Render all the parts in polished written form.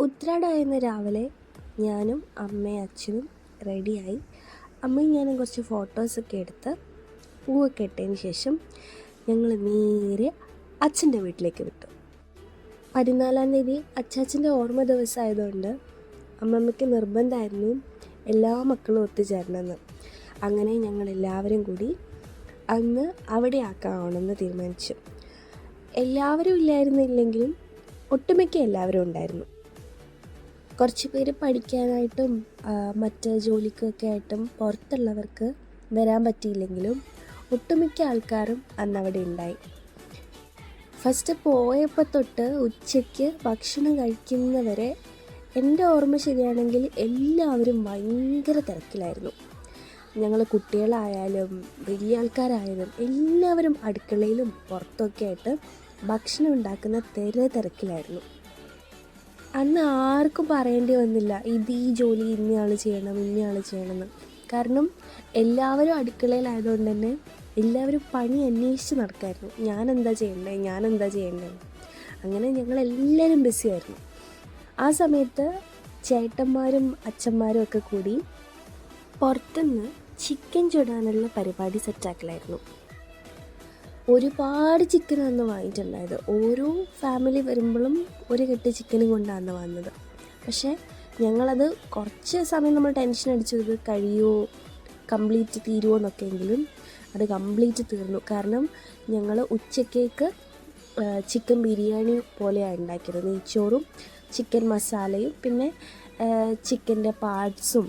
ഉത്രാടമായിരുന്ന രാവിലെ ഞാനും അമ്മയും അച്ഛനും റെഡിയായി. അമ്മയും ഞാനും കുറച്ച് ഫോട്ടോസൊക്കെ എടുത്ത് പൂവൊക്കെ ഇട്ടതിന് ശേഷം ഞങ്ങൾ നേരെ അച്ഛൻ്റെ വീട്ടിലേക്ക് വിട്ടു. 14-ാം തീയതി അച്ചാച്ചൻ്റെ ഓർമ്മ ദിവസമായതുകൊണ്ട് അമ്മമ്മയ്ക്ക് നിർബന്ധമായിരുന്നു എല്ലാ മക്കളും ഒത്തുചേരണമെന്ന്. അങ്ങനെ ഞങ്ങൾ എല്ലാവരും കൂടി അന്ന് അവിടെ ആക്കാമെന്ന് തീരുമാനിച്ചു. എല്ലാവരും ഇല്ലായിരുന്നില്ലെങ്കിലും ഒട്ടുമിക്ക എല്ലാവരും ഉണ്ടായിരുന്നു. കുറച്ച് പേര് പഠിക്കാനായിട്ടും മറ്റ് ജോലിക്കൊക്കെ ആയിട്ടും പുറത്തുള്ളവർക്ക് വരാൻ പറ്റിയില്ലെങ്കിലും ഒട്ടുമിക്ക ആൾക്കാരും അന്നവിടെ ഉണ്ടായി. ഫസ്റ്റ് പോയപ്പോൾ തൊട്ട് ഉച്ചയ്ക്ക് ഭക്ഷണം കഴിക്കുന്നവരെ എൻ്റെ ഓർമ്മ ശരിയാണെങ്കിൽ എല്ലാവരും ഭയങ്കര തിരക്കിലായിരുന്നു. ഞങ്ങൾ കുട്ടികളായാലും വലിയ ആൾക്കാരായാലും എല്ലാവരും അടുക്കളയിലും പുറത്തൊക്കെ ആയിട്ട് ഭക്ഷണം ഉണ്ടാക്കുന്ന തിരക്കിലായിരുന്നു. അന്ന് ആർക്കും പറയേണ്ടി വന്നില്ല ഈ ജോലി ഇന്നയാൾ ചെയ്യണമെന്ന്. കാരണം എല്ലാവരും അടുക്കളയിലായതുകൊണ്ട് തന്നെ എല്ലാവരും പണി അന്വേഷിച്ച് നടക്കായിരുന്നു. ഞാനെന്താ ചെയ്യേണ്ടത്. അങ്ങനെ ഞങ്ങളെല്ലാവരും ബിസിയായിരുന്നു. ആ സമയത്ത് ചേട്ടന്മാരും അച്ഛന്മാരും ഒക്കെ കൂടി പുറത്തുനിന്ന് ചിക്കൻ ചുടാനുള്ള പരിപാടി സെറ്റാക്കലായിരുന്നു. ഒരുപാട് ചിക്കൻ അന്ന് വാങ്ങിയിട്ടുണ്ടായത്. ഓരോ ഫാമിലി വരുമ്പോഴും ഒരു കെട്ട് ചിക്കനും കൊണ്ടാണ് വന്നത്. പക്ഷേ ഞങ്ങളത് കുറച്ച് സമയം നമ്മൾ ടെൻഷൻ അടിച്ചത് കഴിയുമോ, കംപ്ലീറ്റ് തീരുമോ എന്നൊക്കെ എങ്കിലും അത് കംപ്ലീറ്റ് തീർന്നു. കാരണം ഞങ്ങൾ ഉച്ചക്കേക്ക് ചിക്കൻ ബിരിയാണി പോലെയാണ് ഉണ്ടാക്കിയത്. നെയ്ച്ചോറും ചിക്കൻ മസാലയും പിന്നെ ചിക്കൻ്റെ പാർട്സും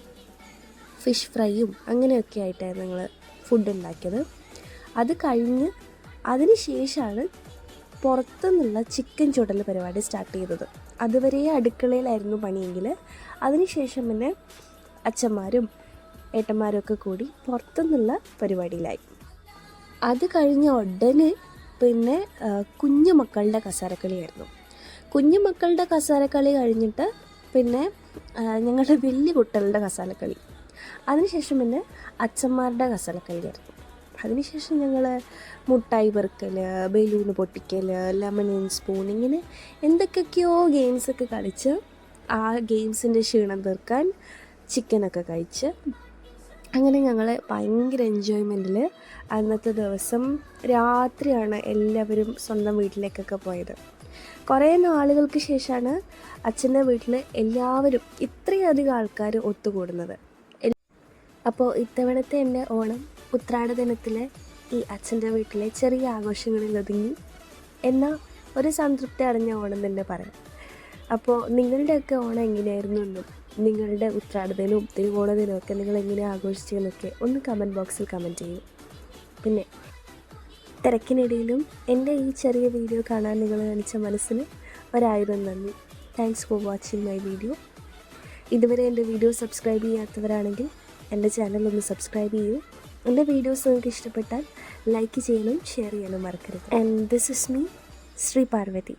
ഫിഷ് ഫ്രൈയും അങ്ങനെയൊക്കെ ആയിട്ടായിരുന്നു ഞങ്ങൾ ഫുഡ് ഉണ്ടാക്കിയത്. അത് കഴിഞ്ഞ് അതിന് ശേഷമാണ് പുറത്തുനിന്നുള്ള ചിക്കൻ ചുടൽ പരിപാടി സ്റ്റാർട്ട് ചെയ്തത്. അതുവരെ അടുക്കളയിലായിരുന്നു പണിയെങ്കിൽ അതിനുശേഷം പിന്നെ അച്ഛന്മാരും ഏട്ടന്മാരും ഒക്കെ കൂടി പുറത്തുനിന്നുള്ള പരിപാടിയിലായി. അത് കഴിഞ്ഞ ഉടനെ പിന്നെ കുഞ്ഞു മക്കളുടെ കസാരക്കളിയായിരുന്നു. കുഞ്ഞു മക്കളുടെ കസാരക്കളി കഴിഞ്ഞിട്ട് പിന്നെ ഞങ്ങളുടെ വലിയ കുട്ടികളുടെ കസാരക്കളി. അതിനുശേഷം പിന്നെ അച്ഛന്മാരുടെ കസാരക്കളിയായിരുന്നു. അതിനുശേഷം ഞങ്ങൾ മുട്ടായി പെറുക്കൽ, ബലൂൺ പൊട്ടിക്കൽ, ലെമൺ ആൻഡ് സ്പൂൺ, ഇങ്ങനെ എന്തൊക്കെയൊക്കെയോ ഗെയിംസൊക്കെ കളിച്ച് ആ ഗെയിംസിൻ്റെ ക്ഷീണം തീർക്കാൻ ചിക്കനൊക്കെ കഴിച്ച് അങ്ങനെ ഞങ്ങൾ ഭയങ്കര എൻജോയ്മെൻറ്റിൽ അന്നത്തെ ദിവസം രാത്രിയാണ് എല്ലാവരും സ്വന്തം വീട്ടിലേക്കൊക്കെ പോയത്. കുറേ നാളുകൾക്ക് ശേഷമാണ് അച്ഛൻ്റെ വീട്ടിൽ എല്ലാവരും ഇത്രയധികം ആൾക്കാർ ഒത്തുകൂടുന്നത്. അപ്പോൾ ഇത്തവണത്തെ എൻ്റെ ഓണം ഉത്രാട ദിനത്തിലെ ഈ അച്ഛൻ്റെ വീട്ടിലെ ചെറിയ ആഘോഷങ്ങളിൽ ഒതുങ്ങി എന്നാൽ ഒരു സംതൃപ്തി അടഞ്ഞ ഓണം തന്നെ പറയാം. അപ്പോൾ നിങ്ങളുടെയൊക്കെ ഓണം എങ്ങനെയായിരുന്നു എന്നും നിങ്ങളുടെ ഉത്രാടദിനവും തിരുവോണദിനവും ഒക്കെ നിങ്ങൾ എങ്ങനെ ആഘോഷിച്ചെന്നൊക്കെ ഒന്ന് കമൻറ്റ് ബോക്സിൽ കമൻറ്റ് ചെയ്യും. പിന്നെ തിരക്കിനിടയിലും എൻ്റെ ഈ ചെറിയ വീഡിയോ കാണാൻ നിങ്ങൾ കാണിച്ച മനസ്സിന് 1000 നന്ദി. Thanks for watching my video. ഇതുവരെ എൻ്റെ വീഡിയോ സബ്സ്ക്രൈബ് ചെയ്യാത്തവരാണെങ്കിൽ എൻ്റെ ചാനൽ ഒന്ന് സബ്സ്ക്രൈബ് ചെയ്യൂ. എൻ്റെ വീഡിയോസ് നിങ്ങൾക്ക് ഇഷ്ടപ്പെട്ടാൽ ലൈക്ക് ചെയ്യാനും ഷെയർ ചെയ്യാനും മറക്കരുത്. And this is me, Shri Parvathi.